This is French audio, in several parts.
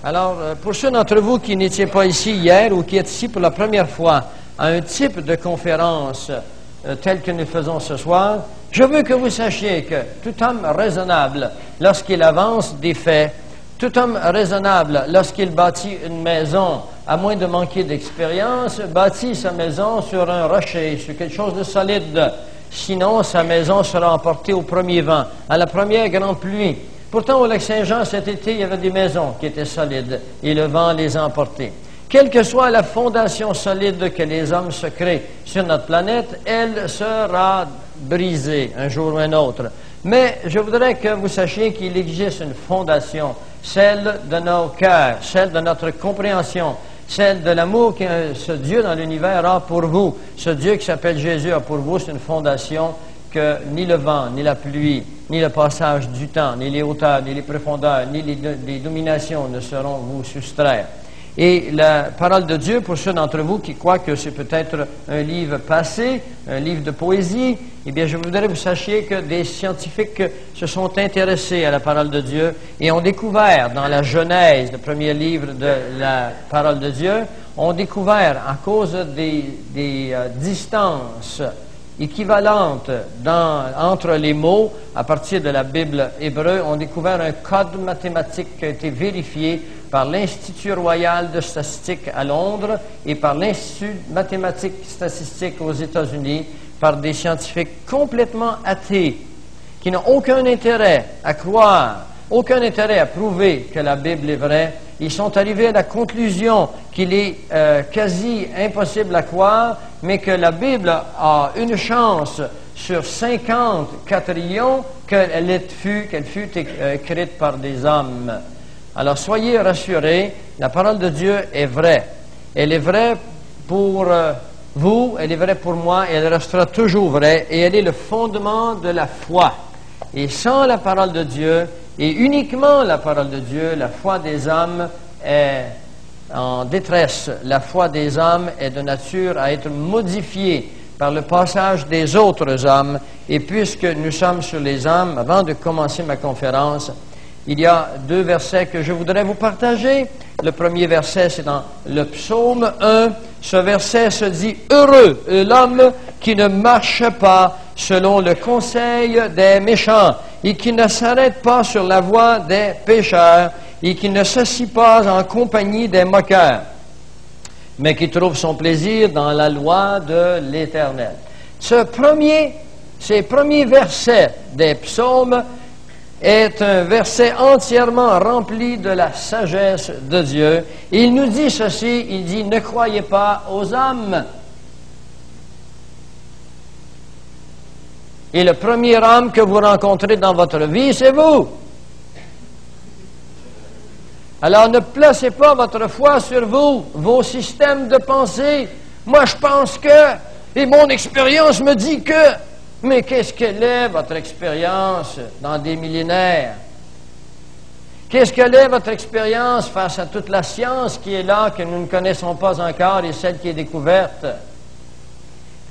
Alors, pour ceux d'entre vous qui n'étiez pas ici hier ou qui êtes ici pour la première fois à un type de conférence tel que nous faisons ce soir, je veux que vous sachiez que tout homme raisonnable, lorsqu'il avance des faits, tout homme raisonnable, lorsqu'il bâtit une maison, à moins de manquer d'expérience, bâtit sa maison sur un rocher, sur quelque chose de solide. Sinon, sa maison sera emportée au premier vent, à la première grande pluie. Pourtant, au Lac-Saint-Jean, cet été, il y avait des maisons qui étaient solides et le vent les a emportées. Quelle que soit la fondation solide que les hommes se créent sur notre planète, elle sera brisée un jour ou un autre. Mais je voudrais que vous sachiez qu'il existe une fondation, celle de nos cœurs, celle de notre compréhension, celle de l'amour que ce Dieu dans l'univers a pour vous. Ce Dieu qui s'appelle Jésus a pour vous, c'est une fondation que ni le vent, ni la pluie, ni le passage du temps, ni les hauteurs, ni les profondeurs, ni les dominations ne sauront vous soustraire. Et la parole de Dieu, pour ceux d'entre vous qui croient que c'est peut-être un livre passé, un livre de poésie, eh bien, je voudrais que vous sachiez que des scientifiques se sont intéressés à la parole de Dieu et ont découvert dans la Genèse, le premier livre de la parole de Dieu, ont découvert, à cause des distances équivalentes entre les mots, à partir de la Bible hébreu, ont découvert un code mathématique qui a été vérifié par l'Institut royal de statistique à Londres et par l'Institut mathématique statistique aux États-Unis, par des scientifiques complètement athées, qui n'ont aucun intérêt à croire, aucun intérêt à prouver que la Bible est vraie. Ils sont arrivés à la conclusion qu'il est quasi impossible à croire, mais que la Bible a une chance sur 50 quadrillions qu'elle fut écrite par des hommes. Alors soyez rassurés, la parole de Dieu est vraie. Elle est vraie pour vous, elle est vraie pour moi, et elle restera toujours vraie, et elle est le fondement de la foi. Et sans la parole de Dieu, et uniquement la parole de Dieu, la foi des hommes est en détresse. La foi des hommes est de nature à être modifiée par le passage des autres hommes. Et puisque nous sommes sur les hommes, avant de commencer ma conférence, il y a 2 versets que je voudrais vous partager. Le premier verset, c'est dans le psaume 1. Ce verset se dit « Heureux l'homme qui ne marche pas selon le conseil des méchants et qui ne s'arrête pas sur la voie des pécheurs et qui ne s'assied pas en compagnie des moqueurs, mais qui trouve son plaisir dans la loi de l'Éternel. » Ces premiers versets des psaumes est un verset entièrement rempli de la sagesse de Dieu. Et il nous dit ceci, il dit « Ne croyez pas aux hommes. » Et le premier homme que vous rencontrez dans votre vie, c'est vous. Alors ne placez pas votre foi sur vous, vos systèmes de pensée. Moi, je pense que, et mon expérience me dit que. Mais qu'est-ce qu'elle est, votre expérience, dans des millénaires? Qu'est-ce qu'elle est, votre expérience, face à toute la science qui est là, que nous ne connaissons pas encore, et celle qui est découverte?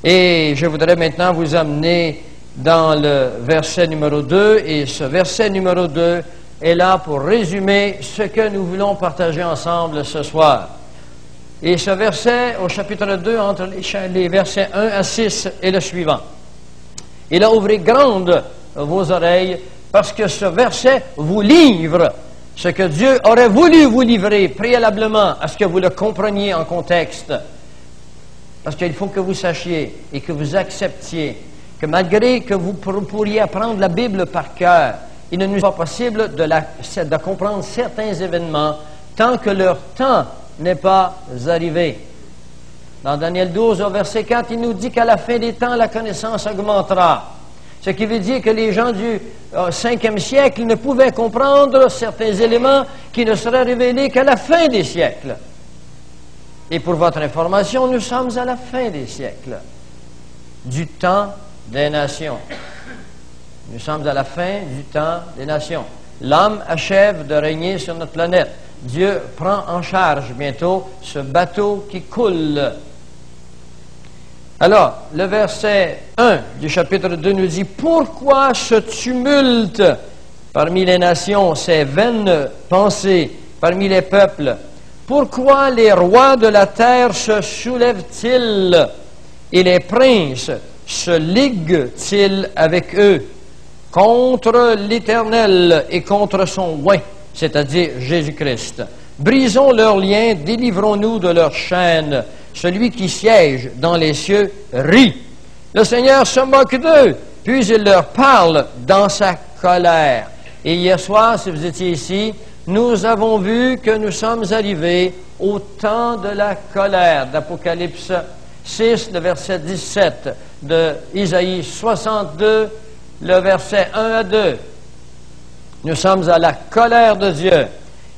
Et je voudrais maintenant vous amener dans le verset numéro 2, et ce verset numéro 2 est là pour résumer ce que nous voulons partager ensemble ce soir. Et ce verset, au chapitre 2, entre les versets 1 à 6, est le suivant. Et là, ouvrez grandes vos oreilles, parce que ce verset vous livre ce que Dieu aurait voulu vous livrer préalablement à ce que vous le compreniez en contexte. Parce qu'il faut que vous sachiez et que vous acceptiez que malgré que vous pourriez apprendre la Bible par cœur, il ne nous est pas possible de comprendre certains événements tant que leur temps n'est pas arrivé. Dans Daniel 12, au verset 4, il nous dit qu'à la fin des temps, la connaissance augmentera. Ce qui veut dire que les gens du 5e siècle ne pouvaient comprendre certains éléments qui ne seraient révélés qu'à la fin des siècles. Et pour votre information, nous sommes à la fin des siècles, du temps des nations. Nous sommes à la fin du temps des nations. L'homme achève de régner sur notre planète. Dieu prend en charge bientôt ce bateau qui coule. Alors, le verset 1 du chapitre 2 nous dit « Pourquoi ce tumulte parmi les nations, ces vaines pensées parmi les peuples? Pourquoi les rois de la terre se soulèvent-ils et les princes se liguent-ils avec eux contre l'Éternel et contre son oint, c'est-à-dire Jésus-Christ? Brisons leurs liens, délivrons-nous de leurs chaînes. Celui qui siège dans les cieux rit. Le Seigneur se moque d'eux, puis il leur parle dans sa colère. » Et hier soir, si vous étiez ici, nous avons vu que nous sommes arrivés au temps de la colère d'Apocalypse 6, le verset 17, de Isaïe 62, le verset 1 à 2. Nous sommes à la colère de Dieu.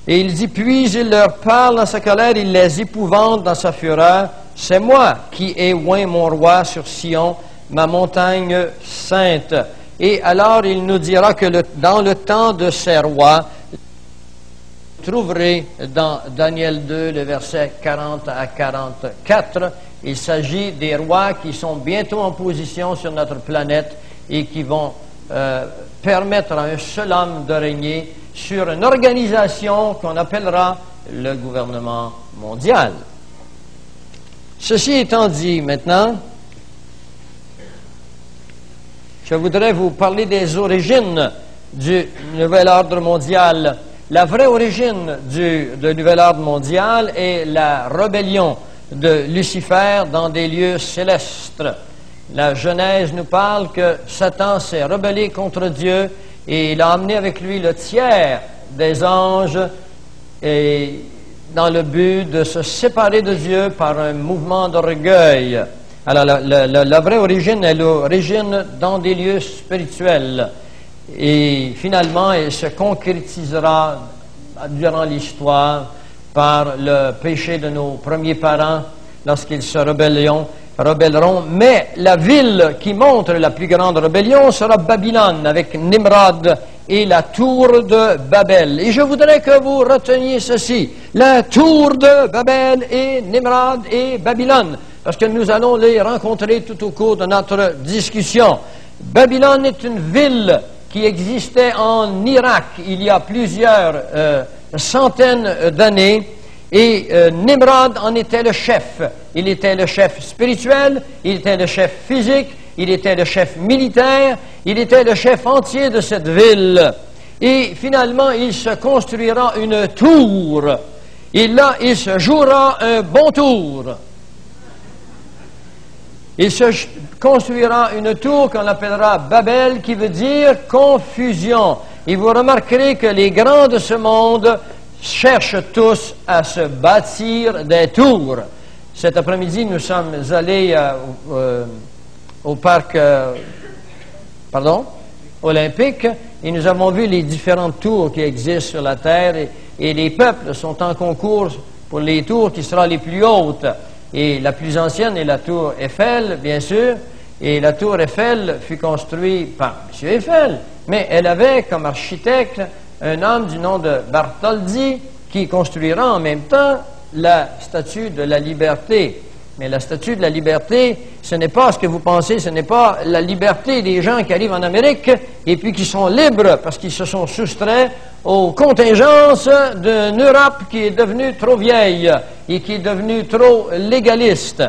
Et il dit, puis il leur parle dans sa colère, il les épouvante dans sa fureur. C'est moi qui ai oint mon roi sur Sion, ma montagne sainte. Et alors il nous dira que dans le temps de ces rois, vous trouverez dans Daniel 2, le verset 40 à 44, il s'agit des rois qui sont bientôt en position sur notre planète et qui vont permettre à un seul homme de régner sur une organisation qu'on appellera le gouvernement mondial. Ceci étant dit, maintenant, je voudrais vous parler des origines du nouvel ordre mondial. La vraie origine du nouvel ordre mondial est la rébellion de Lucifer dans des lieux célestes. La Genèse nous parle que Satan s'est rebellé contre Dieu et il a emmené avec lui le tiers des anges et dans le but de se séparer de Dieu par un mouvement d'orgueil. Alors, la vraie origine est l'origine dans des lieux spirituels. Et finalement, elle se concrétisera durant l'histoire par le péché de nos premiers parents lorsqu'ils se rebelleront. Mais la ville qui montre la plus grande rébellion sera Babylone, avec Nimrod et la tour de Babel. Et je voudrais que vous reteniez ceci, la tour de Babel et Nimrod et Babylone, parce que nous allons les rencontrer tout au cours de notre discussion. Babylone est une ville qui existait en Irak il y a plusieurs centaines d'années, et Nimrod en était le chef. Il était le chef spirituel, il était le chef physique, il était le chef militaire, il était le chef entier de cette ville. Et finalement, il se construira une tour. Et là, il se jouera un bon tour. Il se construira une tour qu'on appellera Babel, qui veut dire confusion. Et vous remarquerez que les grands de ce monde cherchent tous à se bâtir des tours. Cet après-midi, nous sommes allés au parc olympique et nous avons vu les différentes tours qui existent sur la terre et les peuples sont en concours pour les tours qui seront les plus hautes. Et la plus ancienne est la tour Eiffel, bien sûr, et la tour Eiffel fut construite par M. Eiffel, mais elle avait comme architecte un homme du nom de Bartholdi qui construira en même temps la Statue de la Liberté. Mais la Statue de la Liberté, ce n'est pas ce que vous pensez, ce n'est pas la liberté des gens qui arrivent en Amérique et puis qui sont libres parce qu'ils se sont soustraits aux contingences d'une Europe qui est devenue trop vieille et qui est devenue trop légaliste.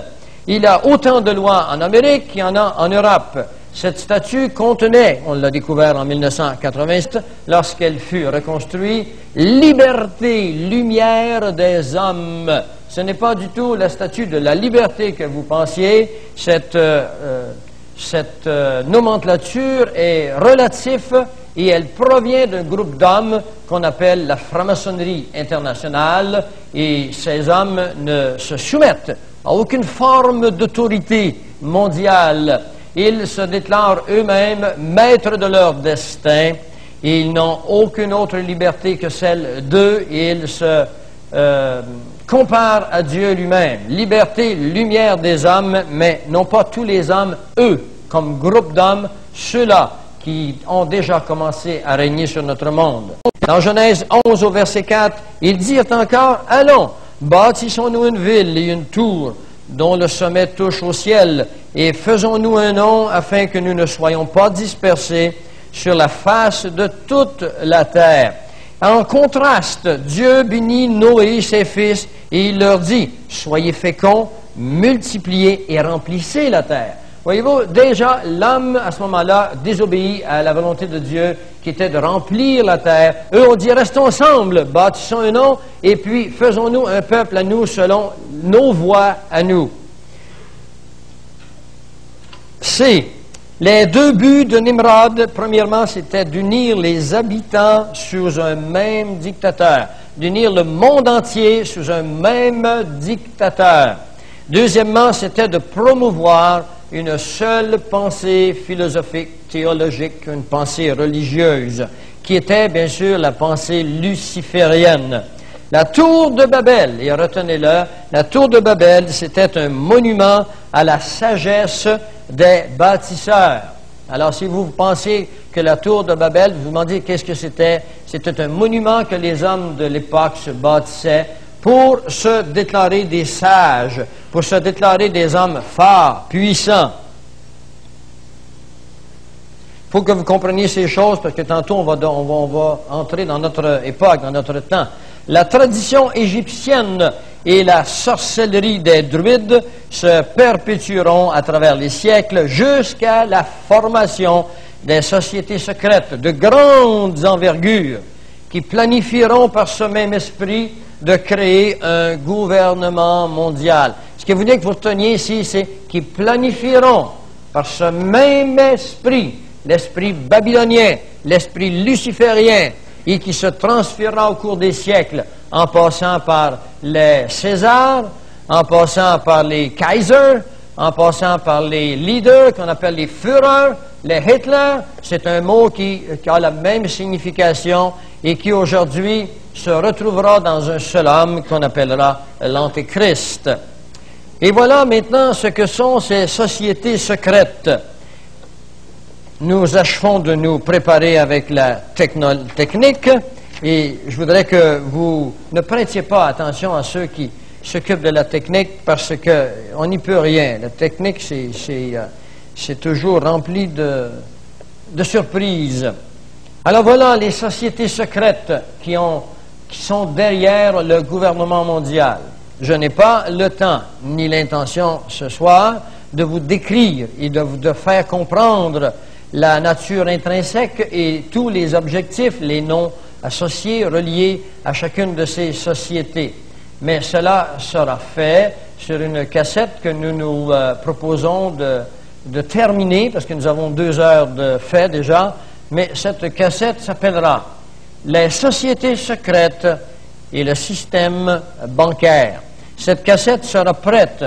Il y a autant de lois en Amérique qu'il y en a en Europe. Cette statue contenait, on l'a découvert en 1987, lorsqu'elle fut reconstruite, liberté, lumière des hommes. Ce n'est pas du tout la statue de la liberté que vous pensiez. Cette nomenclature est relative et elle provient d'un groupe d'hommes qu'on appelle la franc-maçonnerie internationale. Et ces hommes ne se soumettent à aucune forme d'autorité mondiale. Ils se déclarent eux-mêmes maîtres de leur destin. Et ils n'ont aucune autre liberté que celle d'eux et ils se comparent à Dieu lui-même. Liberté, lumière des hommes, mais non pas tous les hommes, eux, comme groupe d'hommes, ceux-là qui ont déjà commencé à régner sur notre monde. Dans Genèse 11 au verset 4, ils dirent encore, « Allons, bâtissons-nous une ville et une tour dont le sommet touche au ciel, et faisons-nous un nom afin que nous ne soyons pas dispersés sur la face de toute la terre. » En contraste, Dieu bénit Noé et ses fils, et il leur dit, « Soyez féconds, multipliez et remplissez la terre. » Voyez-vous, déjà, l'homme, à ce moment-là, désobéit à la volonté de Dieu, qui était de remplir la terre. Eux ont dit, restons ensemble, bâtissons un nom, et puis faisons-nous un peuple à nous selon nos voies à nous. C. Les deux buts de Nimrod, premièrement, c'était d'unir les habitants sous un même dictateur, d'unir le monde entier sous un même dictateur. Deuxièmement, c'était de promouvoir une seule pensée philosophique, théologique, une pensée religieuse, qui était bien sûr la pensée luciférienne. La tour de Babel, et retenez-le, la tour de Babel, c'était un monument à la sagesse des bâtisseurs. Alors, si vous pensez que la tour de Babel, vous vous demandez qu'est-ce que c'était? C'était un monument que les hommes de l'époque se bâtissaient pour se déclarer des sages, pour se déclarer des hommes forts, puissants. Il faut que vous compreniez ces choses, parce que tantôt on va entrer dans notre époque, dans notre temps. La tradition égyptienne et la sorcellerie des druides se perpétueront à travers les siècles jusqu'à la formation des sociétés secrètes de grandes envergures qui planifieront par ce même esprit de créer un gouvernement mondial. Ce que vous dites que vous reteniez ici, c'est qu'ils planifieront par ce même esprit, l'esprit babylonien, l'esprit luciférien, et qui se transférera au cours des siècles, en passant par les Césars, en passant par les Kaisers, en passant par les leaders qu'on appelle les Führer, les Hitler. C'est un mot qui a la même signification et qui aujourd'hui se retrouvera dans un seul homme qu'on appellera l'Antéchrist. Et voilà maintenant ce que sont ces sociétés secrètes. Nous achevons de nous préparer avec la technique et je voudrais que vous ne prêtiez pas attention à ceux qui s'occupent de la technique parce qu'on n'y peut rien. La technique, c'est toujours rempli de surprises. Alors voilà les sociétés secrètes qui sont derrière le gouvernement mondial. Je n'ai pas le temps ni l'intention ce soir de vous décrire et de vous faire comprendre la nature intrinsèque et tous les objectifs, les noms associés, reliés à chacune de ces sociétés. Mais cela sera fait sur une cassette que nous nous proposons de terminer, parce que nous avons 2 heures de fait déjà, mais cette cassette s'appellera « Les sociétés secrètes et le système bancaire ». Cette cassette sera prête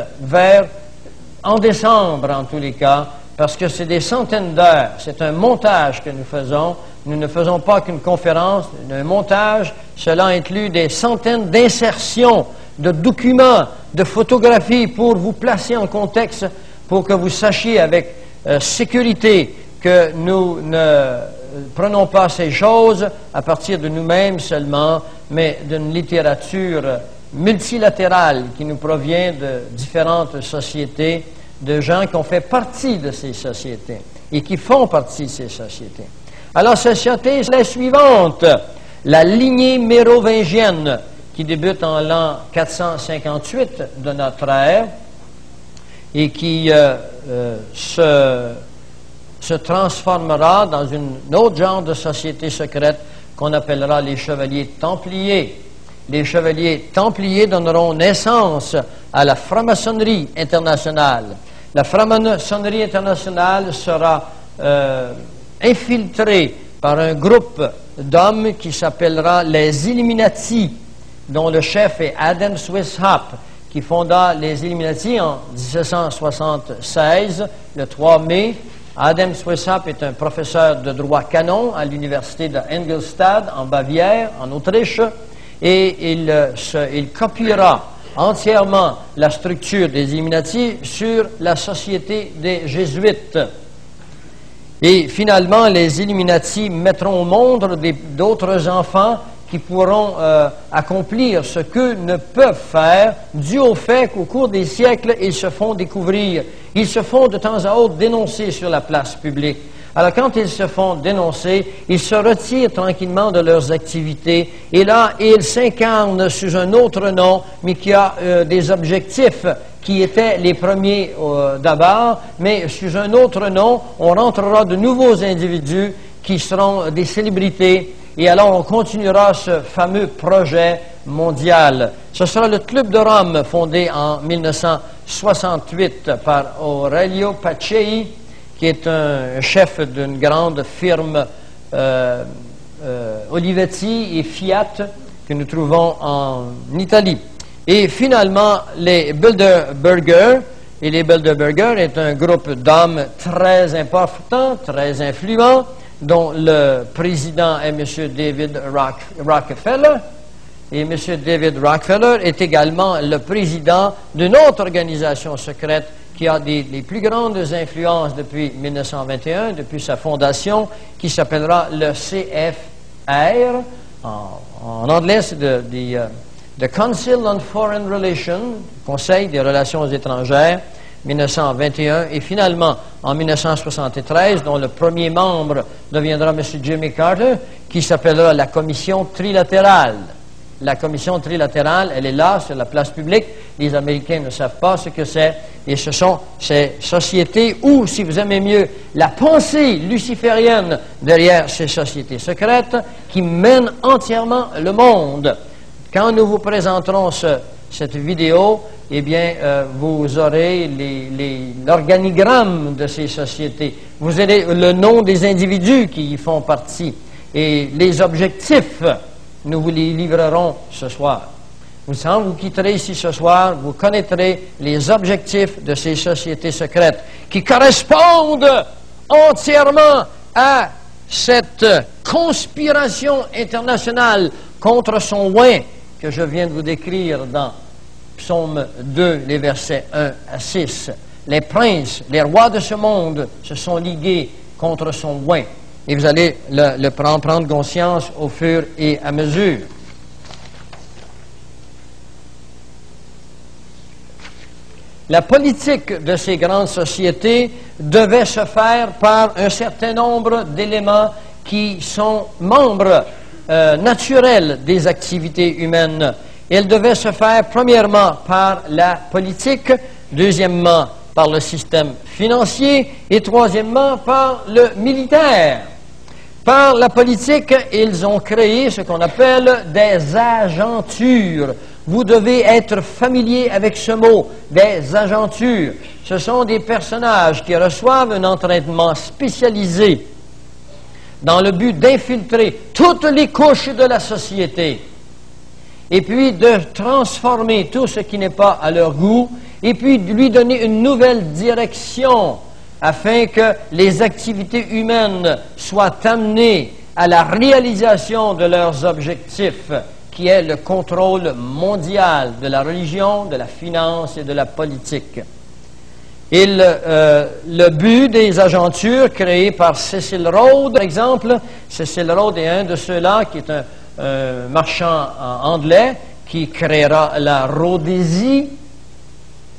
en décembre en tous les cas, parce que c'est des centaines d'heures, c'est un montage que nous faisons. Nous ne faisons pas qu'une conférence, un montage. Cela inclut des centaines d'insertions, de documents, de photographies pour vous placer en contexte, pour que vous sachiez avec sécurité que nous ne prenons pas ces choses à partir de nous-mêmes seulement, mais d'une littérature multilatérale qui nous provient de différentes sociétés, de gens qui ont fait partie de ces sociétés et qui font partie de ces sociétés. Alors, société est la suivante, la lignée mérovingienne, qui débute en l'an 458 de notre ère et qui se transformera dans un autre genre de société secrète qu'on appellera les chevaliers templiers. Les chevaliers templiers donneront naissance à la franc-maçonnerie internationale. La franc-maçonnerie internationale sera infiltrée par un groupe d'hommes qui s'appellera les Illuminati, dont le chef est Adam Weishaupt, qui fonda les Illuminati en 1776, le 3 mai. Adam Weishaupt est un professeur de droit canon à l'université de Ingolstadt, en Bavière, en Autriche, et il copiera entièrement la structure des Illuminati sur la société des Jésuites. Et finalement, les Illuminati mettront au monde d'autres enfants qui pourront accomplir ce qu'eux ne peuvent faire, dû au fait qu'au cours des siècles, ils se font découvrir. Ils se font de temps à autre dénoncer sur la place publique. Alors, quand ils se font dénoncer, ils se retirent tranquillement de leurs activités. Et là, ils s'incarnent sous un autre nom, mais qui a des objectifs qui étaient les premiers d'abord, mais sous un autre nom, on rentrera de nouveaux individus qui seront des célébrités. Et alors, on continuera ce fameux projet mondial. Ce sera le Club de Rome, fondé en 1968 par Aurelio Pacei, qui est un chef d'une grande firme Olivetti et Fiat, que nous trouvons en Italie. Et finalement, les Bilderberger, et les Bilderberger est un groupe d'hommes très important, très influent, dont le président est M. David Rockefeller. Et M. David Rockefeller est également le président d'une autre organisation secrète qui a les plus grandes influences depuis 1921, depuis sa fondation, qui s'appellera le CFR. En anglais, c'est The Council on Foreign Relations, Conseil des Relations étrangères, 1921, et finalement, en 1973, dont le premier membre deviendra M. Jimmy Carter, qui s'appellera la Commission trilatérale. La Commission trilatérale, elle est là, sur la place publique. Les Américains ne savent pas ce que c'est. Et ce sont ces sociétés ou, si vous aimez mieux, la pensée luciférienne derrière ces sociétés secrètes qui mènent entièrement le monde. Quand nous vous présenterons cette vidéo, eh bien, vous aurez l'organigramme de ces sociétés. Vous aurez le nom des individus qui y font partie. Et les objectifs, nous vous les livrerons ce soir. Quand vous quitterez ici ce soir, vous connaîtrez les objectifs de ces sociétés secrètes qui correspondent entièrement à cette conspiration internationale contre son oin que je viens de vous décrire dans Psaume 2, les versets 1 à 6. Les princes, les rois de ce monde se sont ligués contre son oin. Et vous allez le prendre conscience au fur et à mesure. La politique de ces grandes sociétés devait se faire par un certain nombre d'éléments qui sont membres naturels des activités humaines. Elle devait se faire premièrement par la politique, deuxièmement par le système financier et troisièmement par le militaire. Par la politique, ils ont créé ce qu'on appelle des agentures. Vous devez être familier avec ce mot, des agentures. Ce sont des personnages qui reçoivent un entraînement spécialisé dans le but d'infiltrer toutes les couches de la société et puis de transformer tout ce qui n'est pas à leur goût et puis de lui donner une nouvelle direction afin que les activités humaines soient amenées à la réalisation de leurs objectifs, qui est le contrôle mondial de la religion, de la finance et de la politique. Et le but des agentures créées par Cecil Rhodes, par exemple, Cecil Rhodes est un de ceux-là qui est un marchand anglais qui créera la Rhodésie,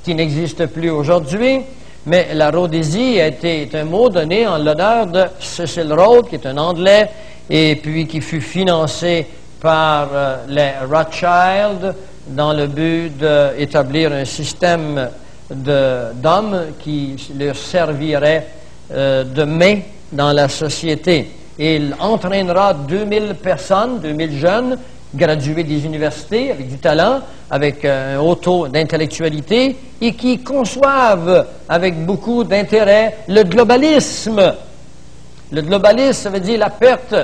qui n'existe plus aujourd'hui. Mais la Rhodésie est un mot donné en l'honneur de Cecil Rhodes, qui est un Anglais, et puis qui fut financé par les Rothschild dans le but d'établir un système d'hommes qui leur servirait de main dans la société. Et il entraînera 2000 personnes, 2000 jeunes, gradués des universités, avec du talent, avec un haut taux d'intellectualité, et qui conçoivent avec beaucoup d'intérêt le globalisme. Le globalisme, ça veut dire la perte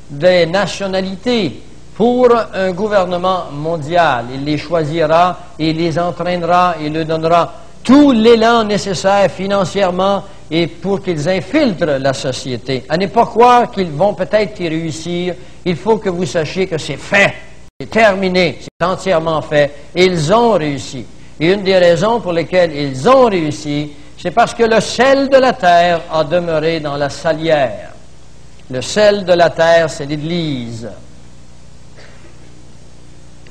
des nationalités pour un gouvernement mondial. Il les choisira, et les entraînera, et leur donnera tout l'élan nécessaire financièrement et pour qu'ils infiltrent la société. À ne pas croire qu'ils vont peut-être y réussir. Il faut que vous sachiez que c'est fait, c'est terminé, c'est entièrement fait. Et ils ont réussi. Et une des raisons pour lesquelles ils ont réussi, C'est parce que le sel de la terre a demeuré dans la salière. Le sel de la terre, c'est l'Église.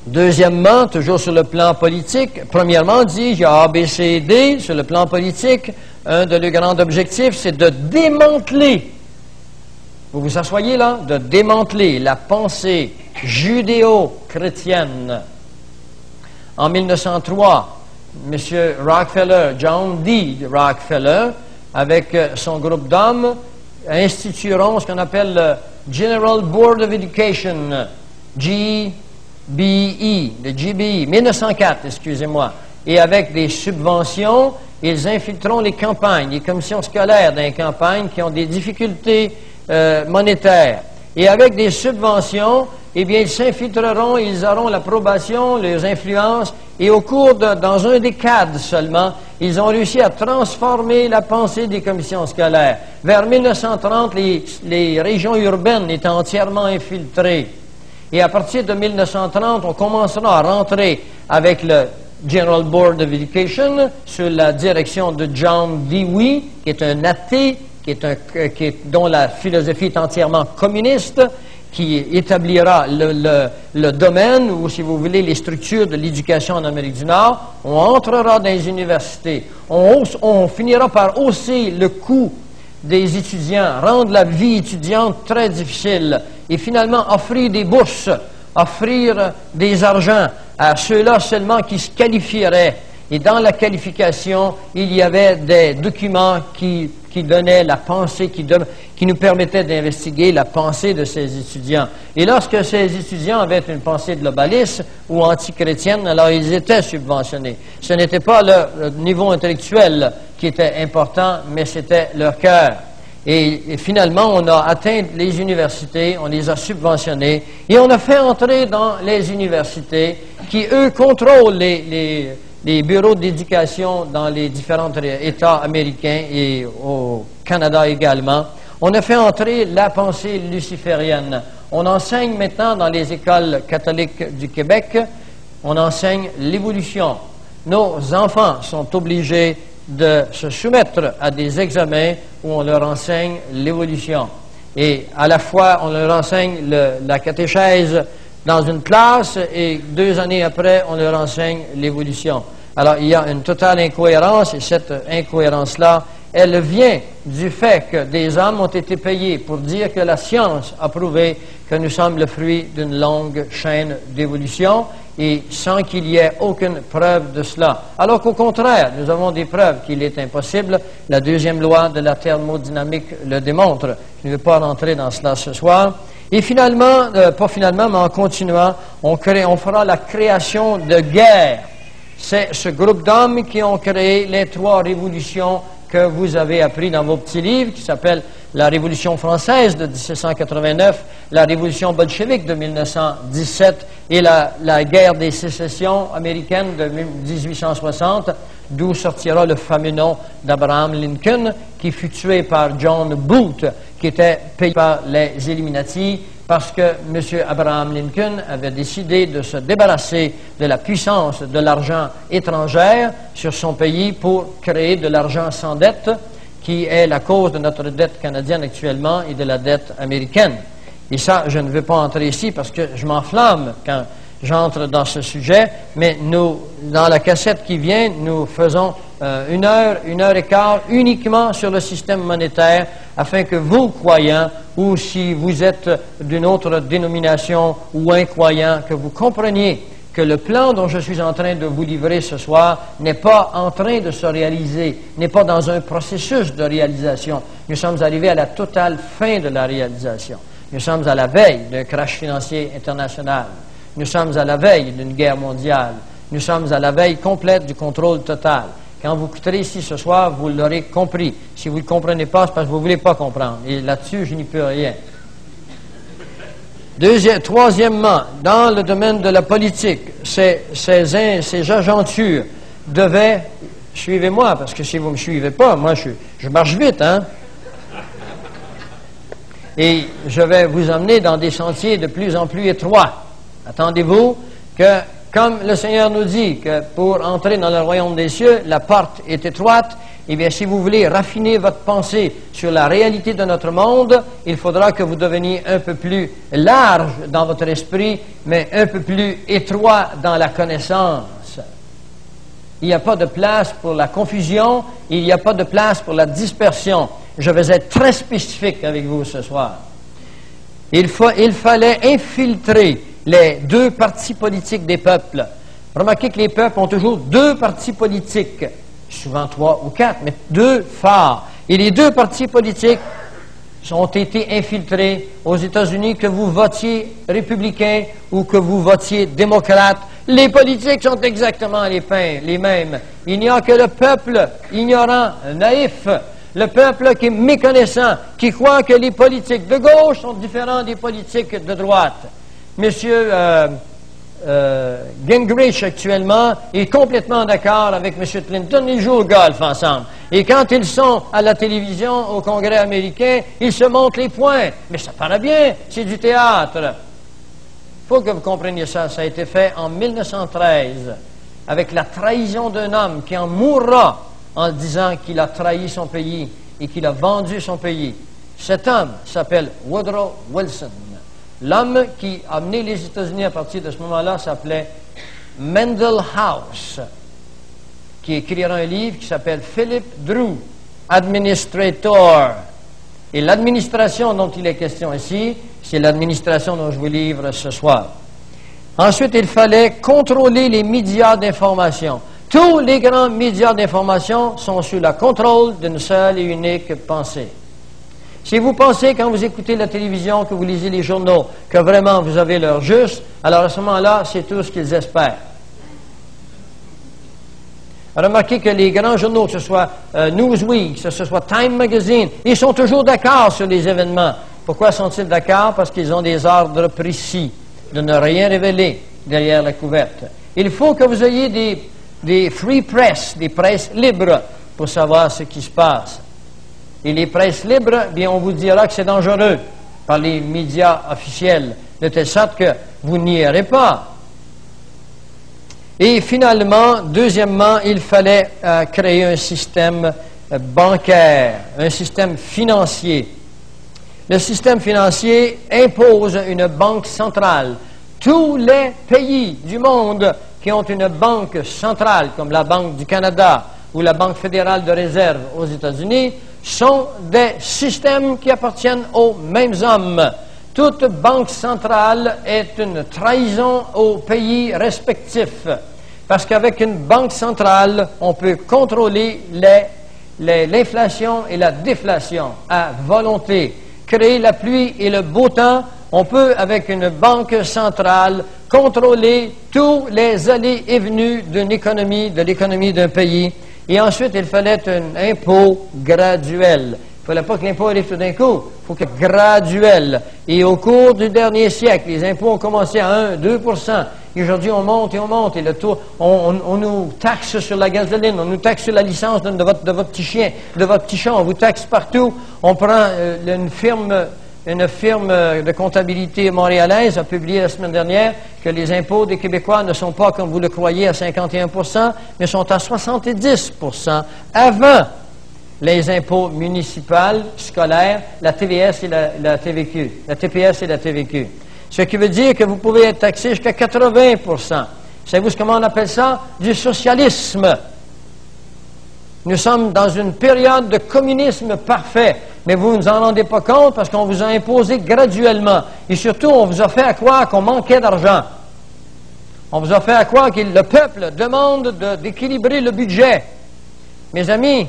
Deuxièmement, toujours sur le plan politique, premièrement, dis-je, il y a A, B, C et D. Sur le plan politique, un de leurs grands objectifs, c'est de démanteler, vous vous asseyez là, de démanteler la pensée judéo-chrétienne. En 1903, M. Rockefeller, John D. Rockefeller, avec son groupe d'hommes, institueront ce qu'on appelle le General Board of Education, GBE, le GBE, 1904, excusez-moi. Et avec des subventions, ils infiltreront les campagnes, les commissions scolaires dans les campagnes qui ont des difficultés monétaires. Et avec des subventions, eh bien, ils s'infiltreront, ils auront l'approbation, les influences, et au cours dans un décade seulement, ils ont réussi à transformer la pensée des commissions scolaires. Vers 1930, les régions urbaines étaient entièrement infiltrées. Et à partir de 1930, on commencera à rentrer avec le General Board of Education sous la direction de John Dewey, qui est un athée, dont la philosophie est entièrement communiste, qui établira le domaine, ou si vous voulez, les structures de l'éducation en Amérique du Nord. On entrera dans les universités. On finira par hausser le coût des étudiants, rendre la vie étudiante très difficile, et finalement offrir des bourses, offrir des argents à ceux-là seulement qui se qualifieraient. Et dans la qualification, il y avait des documents qui donnaient la pensée, qui nous permettaient d'investiguer la pensée de ces étudiants. Et lorsque ces étudiants avaient une pensée globaliste ou antichrétienne, alors ils étaient subventionnés. Ce n'était pas leur niveau intellectuel qui était important, mais c'était leur cœur. Et finalement, on a atteint les universités, on les a subventionnés, et on a fait entrer dans les universités qui, eux, contrôlent les bureaux d'éducation dans les différents États américains et au Canada également. On a fait entrer la pensée luciférienne. On enseigne maintenant dans les écoles catholiques du Québec, on enseigne l'évolution. Nos enfants sont obligés de se soumettre à des examens où on leur enseigne l'évolution. Et à la fois, on leur enseigne la catéchèse dans une classe et 2 années après, on leur enseigne l'évolution. Alors, il y a une totale incohérence et cette incohérence-là, elle vient du fait que des hommes ont été payés pour dire que la science a prouvé que nous sommes le fruit d'une longue chaîne d'évolution et sans qu'il y ait aucune preuve de cela. Alors qu'au contraire, nous avons des preuves qu'il est impossible. La deuxième loi de la thermodynamique le démontre. Je ne vais pas rentrer dans cela ce soir. Et finalement, pas finalement, mais en continuant, on fera la création de guerres. C'est ce groupe d'hommes qui ont créé les 3 révolutions que vous avez appris dans vos petits livres, qui s'appellent la Révolution française de 1789, la Révolution bolchevique de 1917 et la guerre des sécessions américaines de 1860, d'où sortira le fameux nom d'Abraham Lincoln, qui fut tué par John Booth, qui était payé par les Illuminati, parce que M. Abraham Lincoln avait décidé de se débarrasser de la puissance de l'argent étrangère sur son pays pour créer de l'argent sans dette, qui est la cause de notre dette canadienne actuellement et de la dette américaine. Et ça, je ne veux pas entrer ici parce que je m'enflamme quand j'entre dans ce sujet, mais nous, dans la cassette qui vient, nous faisons 1 heure et quart uniquement sur le système monétaire, afin que vous, croyants, ou si vous êtes d'une autre dénomination ou incroyant, que vous compreniez que le plan dont je suis en train de vous livrer ce soir n'est pas en train de se réaliser, n'est pas dans un processus de réalisation. Nous sommes arrivés à la totale fin de la réalisation. Nous sommes à la veille d'un crash financier international. Nous sommes à la veille d'une guerre mondiale. Nous sommes à la veille complète du contrôle total. Quand vous quitterez ici ce soir, vous l'aurez compris. Si vous ne le comprenez pas, c'est parce que vous ne voulez pas comprendre. Et là-dessus, je n'y peux rien. Troisièmement, dans le domaine de la politique, ces agentures devaient... Suivez-moi, parce que si vous ne me suivez pas, moi, je marche vite, hein? Et je vais vous emmener dans des sentiers de plus en plus étroits. Attendez-vous que, comme le Seigneur nous dit que pour entrer dans le royaume des cieux, la porte est étroite Eh bien, si vous voulez raffiner votre pensée sur la réalité de notre monde, il faudra que vous deveniez un peu plus large dans votre esprit, mais un peu plus étroit dans la connaissance. Il n'y a pas de place pour la confusion, il n'y a pas de place pour la dispersion. Je vais être très spécifique avec vous ce soir. Il fallait infiltrer les deux partis politiques des peuples. Remarquez que les peuples ont toujours deux partis politiques, souvent 3 ou 4, mais 2 phares. Et les 2 partis politiques ont été infiltrés aux États-Unis, que vous votiez républicain ou que vous votiez démocrate. Les politiques sont exactement les mêmes. Il n'y a que le peuple ignorant, naïf, le peuple qui est méconnaissant, qui croit que les politiques de gauche sont différents des politiques de droite. Monsieur Gingrich, actuellement, est complètement d'accord avec M. Clinton. Ils jouent au golf ensemble. Et quand ils sont à la télévision, au Congrès américain, ils se montrent les poings. Mais ça paraît bien, c'est du théâtre. Il faut que vous compreniez ça. Ça a été fait en 1913, avec la trahison d'un homme qui en mourra en disant qu'il a trahi son pays et qu'il a vendu son pays. Cet homme s'appelle Woodrow Wilson. L'homme qui a mené les États-Unis à partir de ce moment-là s'appelait Mendel House, qui écrira un livre qui s'appelle Philip Drew, Administrator. Et l'administration dont il est question ici, c'est l'administration dont je vous livre ce soir. Ensuite, il fallait contrôler les médias d'information. Tous les grands médias d'information sont sous le contrôle d'une seule et unique pensée. Si vous pensez, quand vous écoutez la télévision, que vous lisez les journaux, que vraiment vous avez l'heure juste, alors à ce moment-là, c'est tout ce qu'ils espèrent. Remarquez que les grands journaux, que ce soit Newsweek, que ce soit Time Magazine, ils sont toujours d'accord sur les événements. Pourquoi sont-ils d'accord? Parce qu'ils ont des ordres précis de ne rien révéler derrière la couverte. Il faut que vous ayez des free press, des presses libres, pour savoir ce qui se passe. Et les presses libres, bien, on vous dira que c'est dangereux par les médias officiels, de telle sorte que vous n'y irez pas. Et finalement, deuxièmement, il fallait créer un système bancaire, un système financier. Le système financier impose une banque centrale. Tous les pays du monde qui ont une banque centrale, comme la Banque du Canada ou la Banque fédérale de réserve aux États-Unis, sont des systèmes qui appartiennent aux mêmes hommes. Toute banque centrale est une trahison aux pays respectifs. Parce qu'avec une banque centrale, on peut contrôler l'inflation et la déflation à volonté. Créer la pluie et le beau temps, on peut, avec une banque centrale, contrôler tous les allées et venues d'une économie, de l'économie d'un pays. Et ensuite, il fallait un impôt graduel. Il ne fallait pas que l'impôt arrive tout d'un coup. Il faut que graduel. Et au cours du dernier siècle, les impôts ont commencé à 1, 2%. Et aujourd'hui, on monte et on monte. Et le taux, on nous taxe sur la gasoline, on nous taxe sur la licence de votre petit chien, de votre petit chat. On vous taxe partout. On prend une firme de comptabilité montréalaise a publié la semaine dernière que les impôts des Québécois ne sont pas, comme vous le croyez, à 51%, mais sont à 70% avant les impôts municipaux, scolaires, la TVS et la TVQ, la TPS et la TVQ. Ce qui veut dire que vous pouvez être taxé jusqu'à 80%. Savez-vous comment on appelle ça? Du socialisme. Nous sommes dans une période de communisme parfait, mais vous ne vous en rendez pas compte parce qu'on vous a imposé graduellement. Et surtout, on vous a fait à croire qu'on manquait d'argent. On vous a fait à croire que le peuple demande d'équilibrer le budget. Mes amis,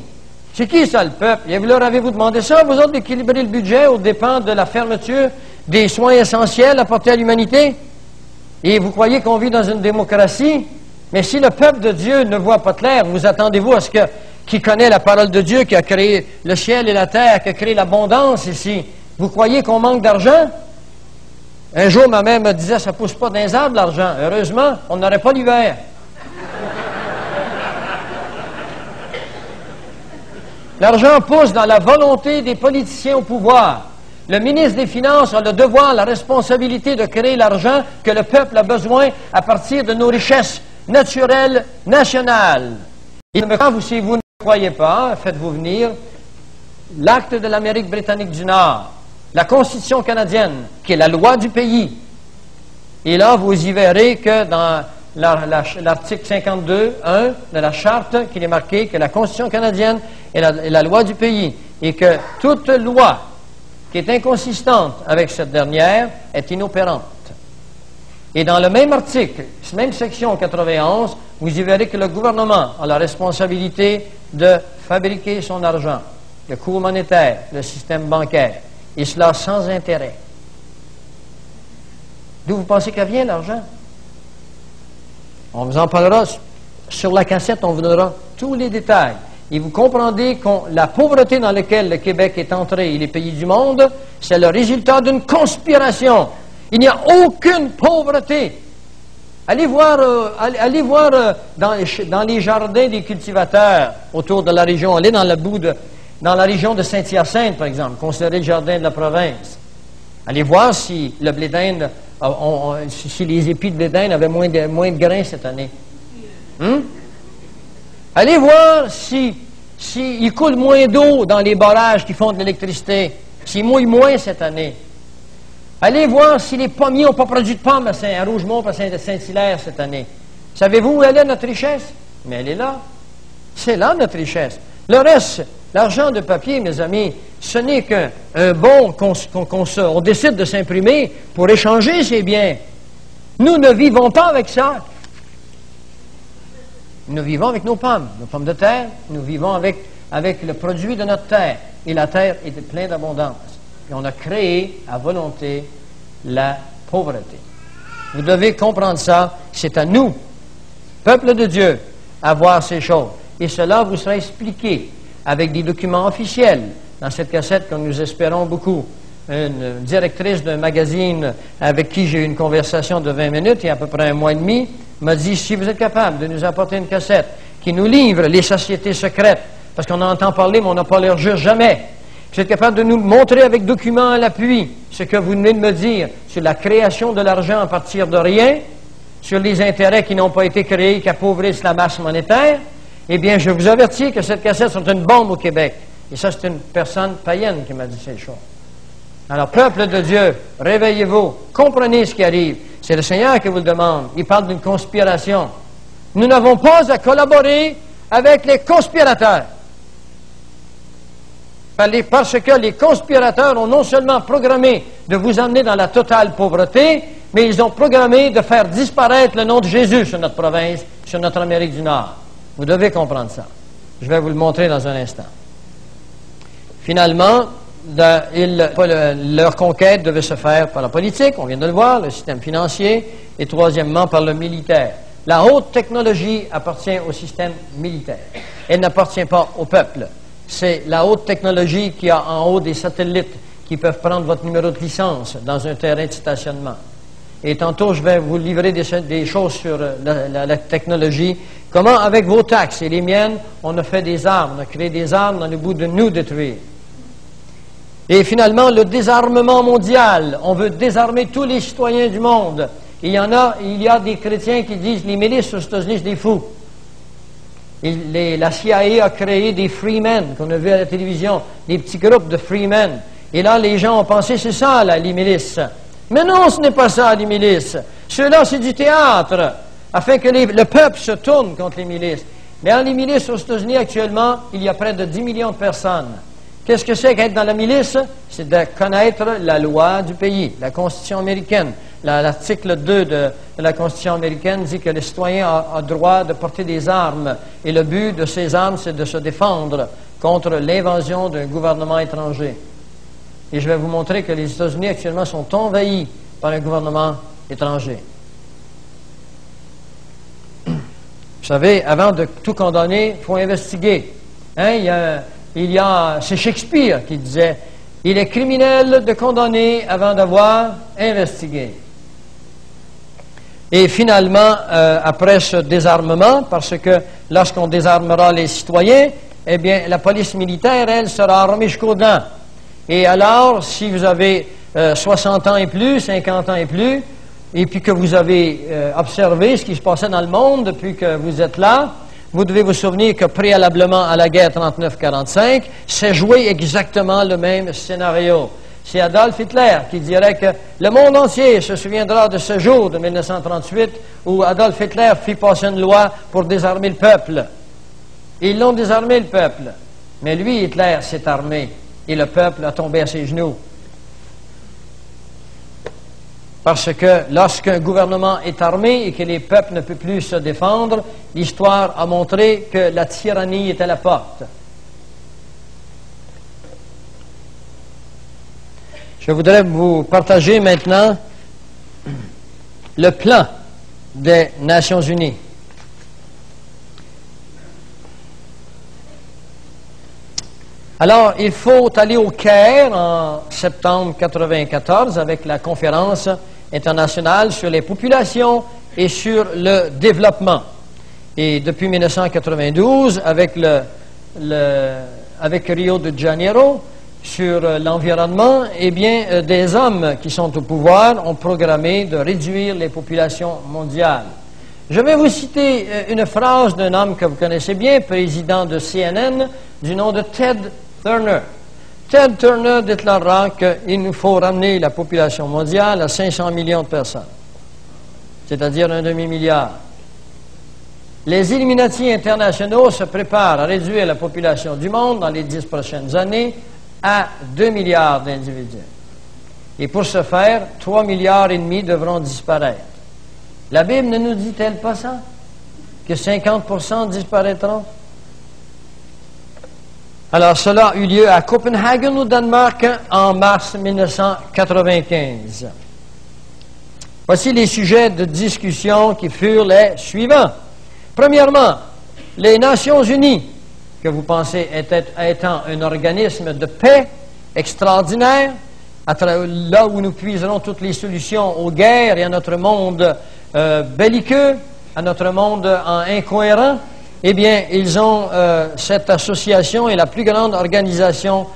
c'est qui ça, le peuple? Et vous leur avez-vous demandé ça, vous autres, d'équilibrer le budget aux dépens de la fermeture des soins essentiels apportés à l'humanité? Et vous croyez qu'on vit dans une démocratie? Mais si le peuple de Dieu ne voit pas clair, vous attendez-vous à ce qui connaît la parole de Dieu, qui a créé le ciel et la terre, qui a créé l'abondance ici, vous croyez qu'on manque d'argent? Un jour, ma mère me disait, ça ne pousse pas dans les arbres, l'argent. Heureusement, on n'aurait pas l'hiver. L'argent pousse dans la volonté des politiciens au pouvoir. Le ministre des Finances a le devoir, la responsabilité de créer l'argent que le peuple a besoin à partir de nos richesses naturelles nationales. Et quand vous croyez pas, faites-vous venir l'acte de l'Amérique britannique du Nord, la Constitution canadienne, qui est la loi du pays. Et là, vous y verrez que dans l'article 52.1 de la Charte, qu'il est marqué que la Constitution canadienne est la loi du pays et que toute loi qui est inconsistante avec cette dernière est inopérante. Et dans le même article, même section 91, vous y verrez que le gouvernement a la responsabilité de fabriquer son argent, le cours monétaire, le système bancaire, et cela sans intérêt. D'où vous pensez qu'elle vient, l'argent? On vous en parlera sur la cassette, on vous donnera tous les détails. Et vous comprendrez que la pauvreté dans laquelle le Québec est entré et les pays du monde, c'est le résultat d'une conspiration. Il n'y a aucune pauvreté. Allez voir dans les jardins des cultivateurs autour de la région. Allez dans la région de Saint-Hyacinthe, par exemple, considéré le jardin de la province. Allez voir si le blé d'Inde, si les épis de blé d'Inde avaient moins de grains cette année. Allez voir s'il coule moins d'eau dans les barrages qui font de l'électricité, s'il mouille moins cette année. Allez voir si les pommiers n'ont pas produit de pommes à Rougemont et à Saint-Hilaire cette année. Savez-vous où elle est, notre richesse? Mais elle est là. C'est là, notre richesse. Le reste, l'argent de papier, mes amis, ce n'est qu'un bon qu'on décide de s'imprimer pour échanger ces biens. Nous ne vivons pas avec ça. Nous vivons avec nos pommes de terre. Nous vivons avec le produit de notre terre. Et la terre est pleine d'abondance. Et on a créé à volonté la pauvreté. Vous devez comprendre ça. C'est à nous, peuple de Dieu, à voir ces choses. Et cela vous sera expliqué avec des documents officiels dans cette cassette que nous espérons beaucoup. Une directrice d'un magazine avec qui j'ai eu une conversation de 20 minutes il y a à peu près un mois et demi m'a dit, si vous êtes capable de nous apporter une cassette qui nous livre les sociétés secrètes, parce qu'on en entend parler, mais on n'a pas leur jure jamais. Vous êtes capable de nous montrer avec documents à l'appui ce que vous venez de me dire sur la création de l'argent à partir de rien, sur les intérêts qui n'ont pas été créés, qui appauvrissent la masse monétaire, eh bien, je vous avertis que cette cassette est une bombe au Québec. Et ça, c'est une personne païenne qui m'a dit ces choses. Alors, peuple de Dieu, réveillez-vous, comprenez ce qui arrive. C'est le Seigneur qui vous le demande. Il parle d'une conspiration. Nous n'avons pas à collaborer avec les conspirateurs. Parce que les conspirateurs ont non seulement programmé de vous emmener dans la totale pauvreté, mais ils ont programmé de faire disparaître le nom de Jésus sur notre province, sur notre Amérique du Nord. Vous devez comprendre ça. Je vais vous le montrer dans un instant. Finalement, leur conquête devait se faire par la politique, on vient de le voir, le système financier, et troisièmement par le militaire. La haute technologie appartient au système militaire. Elle n'appartient pas au peuple. C'est la haute technologie qui a en haut des satellites qui peuvent prendre votre numéro de licence dans un terrain de stationnement. Et tantôt, je vais vous livrer des choses sur la technologie. Comment, avec vos taxes et les miennes, on a fait des armes, on a créé des armes dans le but de nous détruire. Et finalement, le désarmement mondial. On veut désarmer tous les citoyens du monde. Il y a des chrétiens qui disent les milices aux États-Unis, c'est des fous. La CIA a créé des freemen, qu'on a vu à la télévision, des petits groupes de freemen. Et là, les gens ont pensé, c'est ça, là, les milices. Mais non, ce n'est pas ça, les milices. Ceux-là, c'est du théâtre, afin que le peuple se tourne contre les milices. Mais dans les milices aux États-Unis, actuellement, il y a près de 10 millions de personnes. Qu'est-ce que c'est qu'être dans la milice? C'est de connaître la loi du pays, la Constitution américaine. L'article 2 de la Constitution américaine dit que le citoyen a droit de porter des armes. Et le but de ces armes, c'est de se défendre contre l'invasion d'un gouvernement étranger. Et je vais vous montrer que les États-Unis actuellement sont envahis par un gouvernement étranger. Vous savez, avant de tout condamner, il faut investiguer. C'est Shakespeare qui disait « Il est criminel de condamner avant d'avoir investigué ». Et finalement, après ce désarmement, parce que lorsqu'on désarmera les citoyens, eh bien, la police militaire, elle, sera armée jusqu'aux dents. Et alors, si vous avez 60 ans et plus, 50 ans et plus, et puis que vous avez observé ce qui se passait dans le monde depuis que vous êtes là, Vous devez vous souvenir que préalablement à la guerre 39-45, s'est joué exactement le même scénario. C'est Adolf Hitler qui dirait que le monde entier se souviendra de ce jour de 1938 où Adolf Hitler fit passer une loi pour désarmer le peuple. Ils l'ont désarmé, le peuple. Mais lui, Hitler, s'est armé et le peuple a tombé à ses genoux. Parce que lorsqu'un gouvernement est armé et que les peuples ne peuvent plus se défendre, l'histoire a montré que la tyrannie est à la porte. Je voudrais vous partager maintenant le plan des Nations Unies. Alors, il faut aller au Caire en septembre 1994 avec la conférence internationale sur les populations et sur le développement. Et depuis 1992, avec Rio de Janeiro, sur l'environnement, eh bien, des hommes qui sont au pouvoir ont programmé de réduire les populations mondiales. Je vais vous citer une phrase d'un homme que vous connaissez bien, président de CNN, du nom de Ted Turner. Ted Turner déclarera qu'il nous faut ramener la population mondiale à 500 millions de personnes, c'est-à-dire un demi-milliard. Les Illuminati internationaux se préparent à réduire la population du monde dans les 10 prochaines années à 2 milliards d'individus. Et pour ce faire, 3 milliards et demi devront disparaître. La Bible ne nous dit-elle pas ça? Que 50% disparaîtront? Alors, cela a eu lieu à Copenhague, au Danemark, en mars 1995. Voici les sujets de discussion qui furent les suivants. Premièrement, les Nations Unies, que vous pensez étant un organisme de paix extraordinaire, là où nous puiserons toutes les solutions aux guerres et à notre monde belliqueux, à notre monde incohérent, eh bien, ils ont, cette association est la plus grande organisation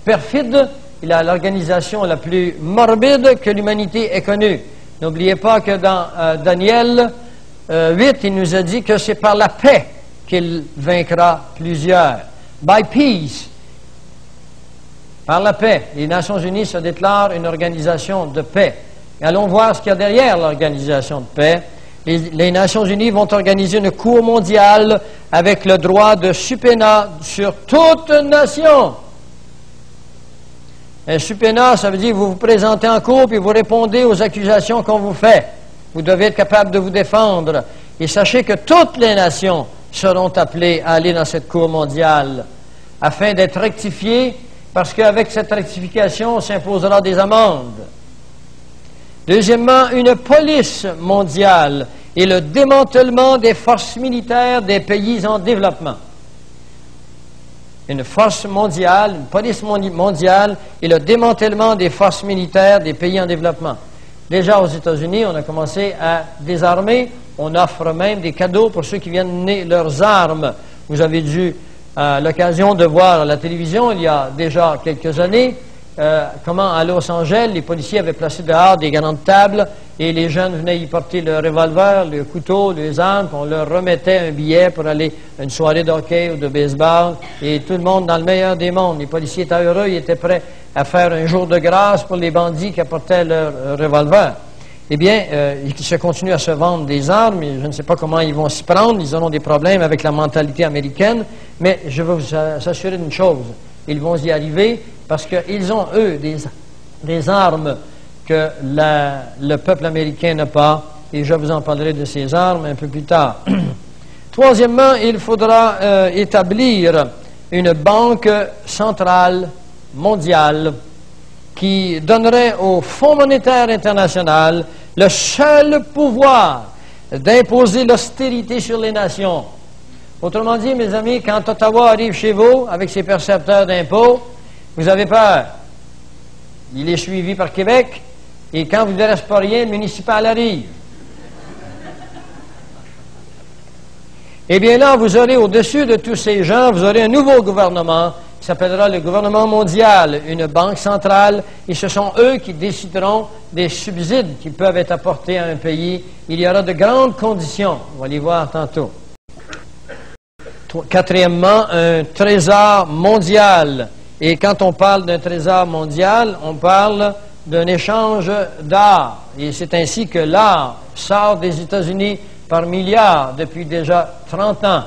perfide, l'organisation la plus morbide que l'humanité ait connue. N'oubliez pas que dans Daniel 8, il nous a dit que c'est par la paix qu'il vaincra plusieurs. By peace. Par la paix. Les Nations Unies se déclarent une organisation de paix. Allons voir ce qu'il y a derrière l'organisation de paix. Les Nations Unies vont organiser une cour mondiale avec le droit de subpoena sur toute nation. Un subpoena, ça veut dire que vous vous présentez en cour et vous répondez aux accusations qu'on vous fait. Vous devez être capable de vous défendre. Et sachez que toutes les nations seront appelées à aller dans cette cour mondiale afin d'être rectifiées, parce qu'avec cette rectification, on s'imposera des amendes. Deuxièmement, une police mondiale et le démantèlement des forces militaires des pays en développement. Une force mondiale, une police mondiale et le démantèlement des forces militaires des pays en développement. Déjà aux États-Unis, on a commencé à désarmer. On offre même des cadeaux pour ceux qui viennent mener leurs armes. Vous avez dû l'occasion de voir à la télévision, il y a déjà quelques années, comment à Los Angeles, les policiers avaient placé dehors des grandes tables et les jeunes venaient y porter le revolver, le couteau, les armes, puis on leur remettait un billet pour aller à une soirée de hockey ou de baseball, et tout le monde dans le meilleur des mondes. Les policiers étaient heureux, ils étaient prêts à faire un jour de grâce pour les bandits qui apportaient leur revolver. Eh bien, il se continue à se vendre des armes, et je ne sais pas comment ils vont s'y prendre, ils auront des problèmes avec la mentalité américaine, mais je veux vous assurer d'une chose, ils vont y arriver parce qu'ils ont, eux, des armes que le peuple américain n'a pas, et je vous en parlerai de ces armes un peu plus tard. Troisièmement, il faudra établir une banque centrale mondiale qui donnerait au Fonds monétaire international le seul pouvoir d'imposer l'austérité sur les nations. Autrement dit, mes amis, quand Ottawa arrive chez vous avec ses percepteurs d'impôts, vous avez peur. Il est suivi par Québec, et quand vous ne reste pas rien, le municipal arrive. Eh bien là, vous aurez au-dessus de tous ces gens, vous aurez un nouveau gouvernement qui s'appellera le gouvernement mondial, une banque centrale, et ce sont eux qui décideront des subsides qui peuvent être apportés à un pays. Il y aura de grandes conditions, on va les voir tantôt. Quatrièmement, un trésor mondial. Et quand on parle d'un trésor mondial, on parle d'un échange d'art. Et c'est ainsi que l'art sort des États-Unis par milliards depuis déjà 30 ans.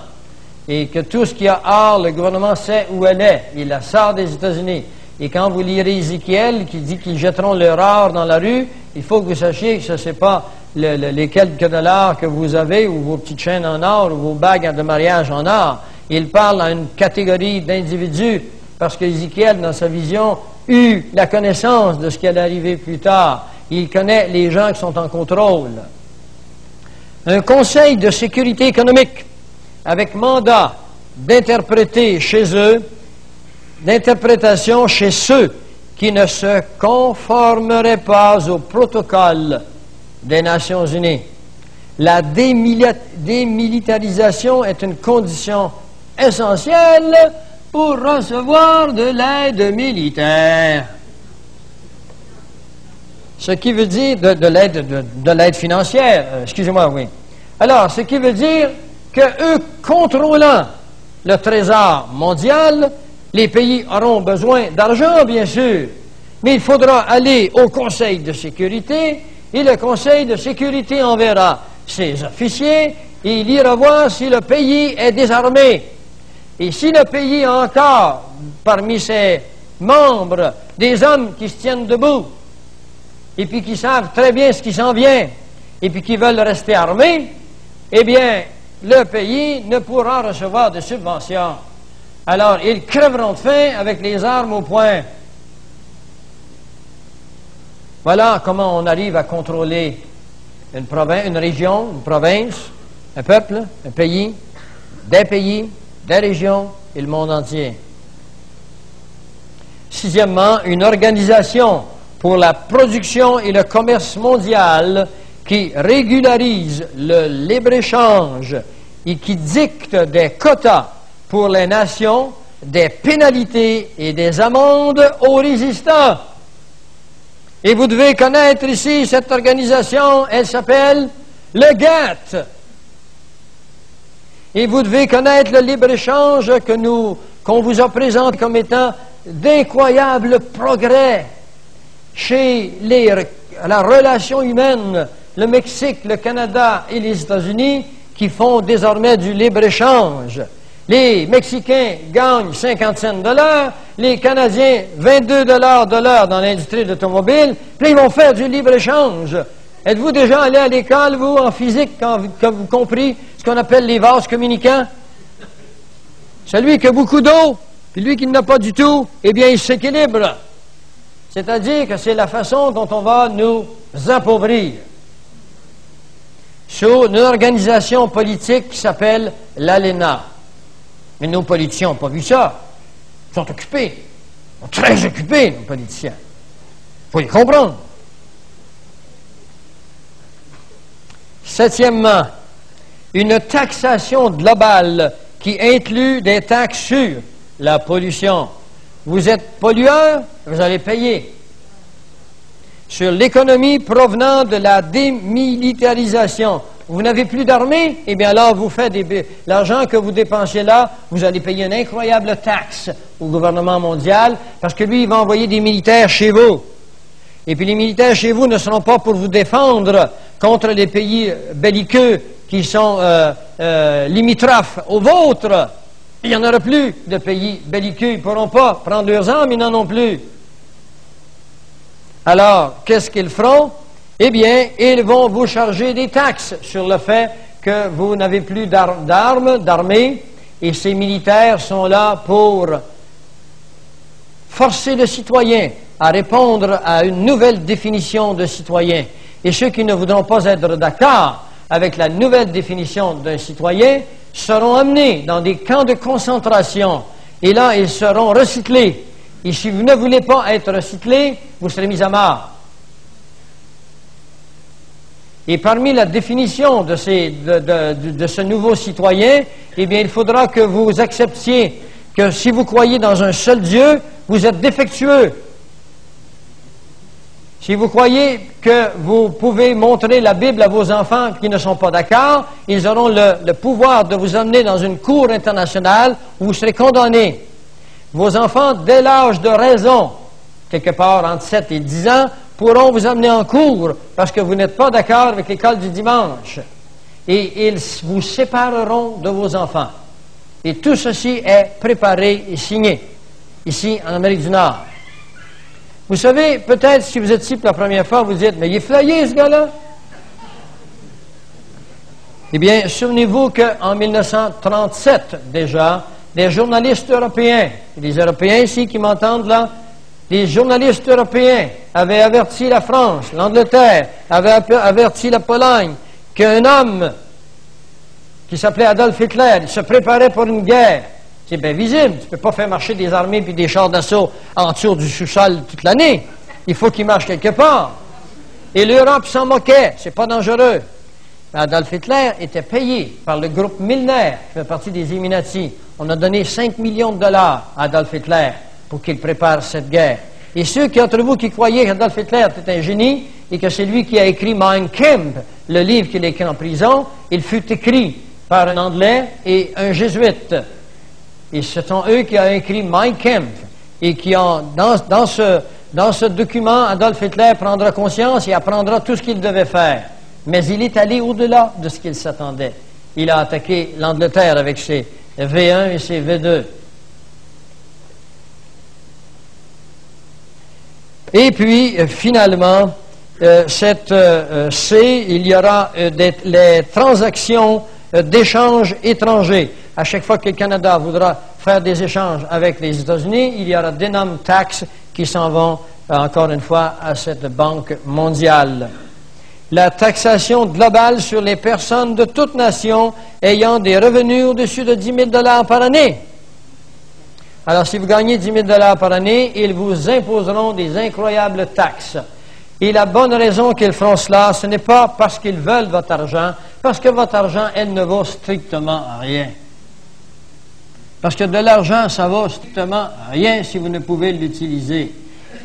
Et que tout ce qui a art, le gouvernement sait où elle est. Il la sort des États-Unis. Et quand vous lirez Ézéchiel qui dit qu'ils jetteront leur or dans la rue, il faut que vous sachiez que ce n'est pas les quelques dollars que vous avez, ou vos petites chaînes en or, ou vos bagues de mariage en or. Il parle à une catégorie d'individus, parce qu'Ézéchiel, dans sa vision, eut la connaissance de ce qui allait arriver plus tard. Il connaît les gens qui sont en contrôle. Un conseil de sécurité économique, avec mandat d'interpréter chez eux, d'interprétation chez ceux qui ne se conformeraient pas au protocole des Nations Unies. La démilitarisation est une condition essentielle pour recevoir de l'aide militaire. Ce qui veut dire de l'aide financière, excusez-moi, oui. Alors, ce qui veut dire que eux contrôlant le trésor mondial, les pays auront besoin d'argent, bien sûr, mais il faudra aller au Conseil de sécurité, et le Conseil de sécurité enverra ses officiers, et il ira voir si le pays est désarmé. Et si le pays a encore, parmi ses membres, des hommes qui se tiennent debout, et puis qui savent très bien ce qui s'en vient, et puis qui veulent rester armés, eh bien, le pays ne pourra recevoir de subventions. Alors, ils crèveront de faim avec les armes au poing. Voilà comment on arrive à contrôler une province, une région, une province, un peuple, un pays, des régions et le monde entier. Sixièmement, une organisation pour la production et le commerce mondial qui régularise le libre-échange et qui dicte des quotas pour les nations, des pénalités et des amendes aux résistants. Et vous devez connaître ici cette organisation, elle s'appelle le GATT. Et vous devez connaître le libre-échange qu'on vous a présenté comme étant d'incroyables progrès chez la relation humaine, le Mexique, le Canada et les États-Unis, qui font désormais du libre-échange. Les Mexicains gagnent 50 cents de l'heure, les Canadiens 22 de l'heure dans l'industrie de l'automobile, puis ils vont faire du libre-échange. Êtes-vous déjà allé à l'école, vous, en physique, quand vous compris ce qu'on appelle les vases communicants? Celui qui a beaucoup d'eau, puis lui qui n'en a pas du tout, eh bien, il s'équilibre. C'est-à-dire que c'est la façon dont on va nous appauvrir. Sur une organisation politique qui s'appelle l'ALENA. Mais nos politiciens n'ont pas vu ça. Ils sont occupés. Ils sont très occupés, nos politiciens. Il faut les comprendre. Septièmement, une taxation globale qui inclut des taxes sur la pollution. Vous êtes pollueur, vous allez payer. Sur l'économie provenant de la démilitarisation. Vous n'avez plus d'armée, eh bien alors vous faites l'argent que vous dépensez là, vous allez payer une incroyable taxe au gouvernement mondial, parce que lui, il va envoyer des militaires chez vous. Et puis les militaires chez vous ne seront pas pour vous défendre contre les pays belliqueux qui sont limitrophes aux vôtres. Il n'y en aura plus de pays belliqueux, ils ne pourront pas prendre leurs armes, ils n'en ont plus. Alors, qu'est-ce qu'ils feront? Eh bien, ils vont vous charger des taxes sur le fait que vous n'avez plus d'armée, et ces militaires sont là pour forcer le citoyen à répondre à une nouvelle définition de citoyen. Et ceux qui ne voudront pas être d'accord avec la nouvelle définition d'un citoyen seront amenés dans des camps de concentration. Et là, ils seront recyclés. Et si vous ne voulez pas être recyclés, vous serez mis à mort. Et parmi la définition de ce nouveau citoyen, eh bien, il faudra que vous acceptiez que si vous croyez dans un seul Dieu, vous êtes défectueux. Si vous croyez que vous pouvez montrer la Bible à vos enfants qui ne sont pas d'accord, ils auront le pouvoir de vous emmener dans une cour internationale où vous serez condamnés. Vos enfants, dès l'âge de raison, quelque part entre 7 et 10 ans, pourront vous amener en cour parce que vous n'êtes pas d'accord avec l'école du dimanche. Et ils vous sépareront de vos enfants. Et tout ceci est préparé et signé, ici en Amérique du Nord. Vous savez, peut-être si vous êtes ici pour la première fois, vous dites, mais il est flyé ce gars-là. Eh bien, souvenez-vous qu'en 1937, déjà, des journalistes européens, des Européens ici qui m'entendent là, des journalistes européens avaient averti la France, l'Angleterre, avaient averti la Pologne, qu'un homme qui s'appelait Adolf Hitler se préparait pour une guerre. C'est bien visible. Tu ne peux pas faire marcher des armées puis des chars d'assaut en dessous du sous-sol toute l'année. Il faut qu'ils marchent quelque part. Et l'Europe s'en moquait. C'est pas dangereux. Mais Adolf Hitler était payé par le groupe Milner, qui fait partie des Illuminati. On a donné 5 millions de dollars à Adolf Hitler pour qu'il prépare cette guerre. Et ceux d'entre vous qui croyaient qu'Adolf Hitler était un génie et que c'est lui qui a écrit Mein Kampf, le livre qu'il a écrit en prison, il fut écrit par un Anglais et un Jésuite. Et ce sont eux qui ont écrit Mein Kampf et qui ont, dans ce document, Adolf Hitler prendra conscience et apprendra tout ce qu'il devait faire. Mais il est allé au-delà de ce qu'il s'attendait. Il a attaqué l'Angleterre avec ses V1 et ses V2. Et puis, finalement, cette C, il y aura les transactions d'échanges étrangers. À chaque fois que le Canada voudra faire des échanges avec les États-Unis, il y aura d'énormes taxes qui s'en vont, encore une fois, à cette banque mondiale. La taxation globale sur les personnes de toute nation ayant des revenus au-dessus de 10 000 $ par année. Alors, si vous gagnez 10 000 $ par année, ils vous imposeront des incroyables taxes. Et la bonne raison qu'ils feront cela, ce n'est pas parce qu'ils veulent votre argent, parce que votre argent, elle ne vaut strictement rien. Parce que de l'argent, ça vaut strictement rien si vous ne pouvez l'utiliser.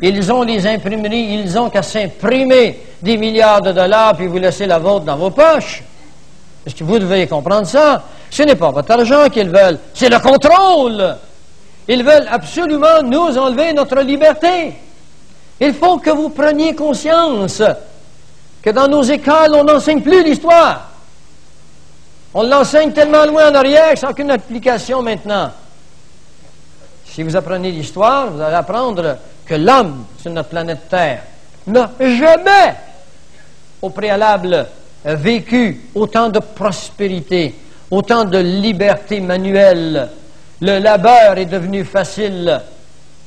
Ils ont les imprimeries, ils ont qu'à s'imprimer des milliards de dollars puis vous laisser la vôtre dans vos poches. Est-ce que vous devez comprendre ça? Ce n'est pas votre argent qu'ils veulent, c'est le contrôle. Ils veulent absolument nous enlever notre liberté. Il faut que vous preniez conscience que dans nos écoles, on n'enseigne plus l'histoire. On l'enseigne tellement loin en arrière que ça n'a aucune application maintenant. Si vous apprenez l'histoire, vous allez apprendre que l'homme sur notre planète Terre n'a jamais, au préalable, vécu autant de prospérité, autant de liberté manuelle. Le labeur est devenu facile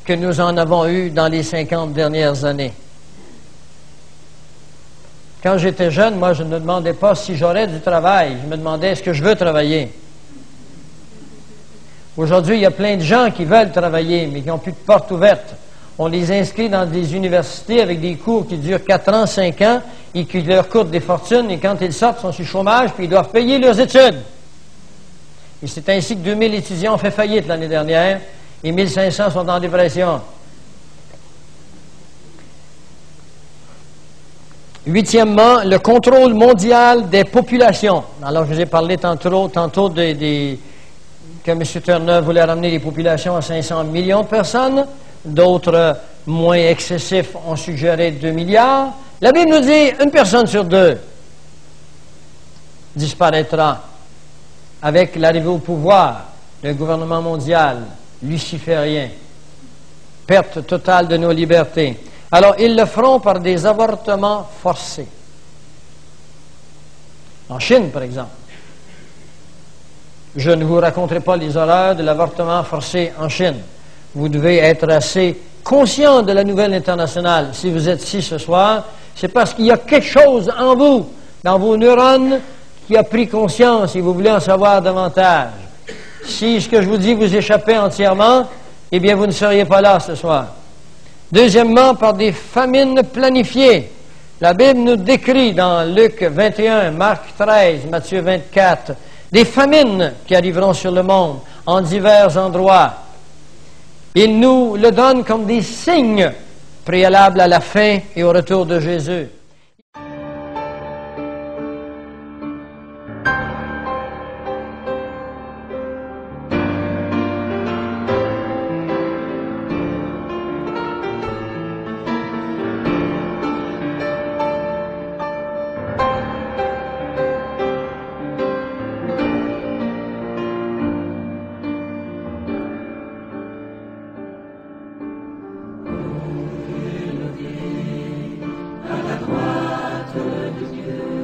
que nous en avons eu dans les 50 dernières années. Quand j'étais jeune, moi, je ne me demandais pas si j'aurais du travail. Je me demandais, est-ce que je veux travailler? Aujourd'hui, il y a plein de gens qui veulent travailler, mais qui n'ont plus de porte ouverte. On les inscrit dans des universités avec des cours qui durent 4 ans, 5 ans, et qui leur coûtent des fortunes, et quand ils sortent, ils sont sur le chômage, puis ils doivent payer leurs études. Et c'est ainsi que 2000 étudiants ont fait faillite l'année dernière, et 1500 sont en dépression. Huitièmement, le contrôle mondial des populations. Alors, je vous ai parlé tantôt que M. Turner voulait ramener les populations à 500 millions de personnes. D'autres, moins excessifs, ont suggéré 2 milliards. La Bible nous dit une personne sur 2 disparaîtra avec l'arrivée au pouvoir d'un gouvernement mondial luciférien. Perte totale de nos libertés. Alors, ils le feront par des avortements forcés. En Chine, par exemple. Je ne vous raconterai pas les horreurs de l'avortement forcé en Chine. Vous devez être assez conscient de la nouvelle internationale. Si vous êtes ici ce soir, c'est parce qu'il y a quelque chose en vous, dans vos neurones, qui a pris conscience et vous voulez en savoir davantage. Si ce que je vous dis vous échappait entièrement, eh bien, vous ne seriez pas là ce soir. Deuxièmement, par des famines planifiées. La Bible nous décrit dans Luc 21, Marc 13, Matthieu 24, des famines qui arriveront sur le monde en divers endroits. Il nous le donne comme des signes préalable à la fin et au retour de Jésus. À la droite de Dieu.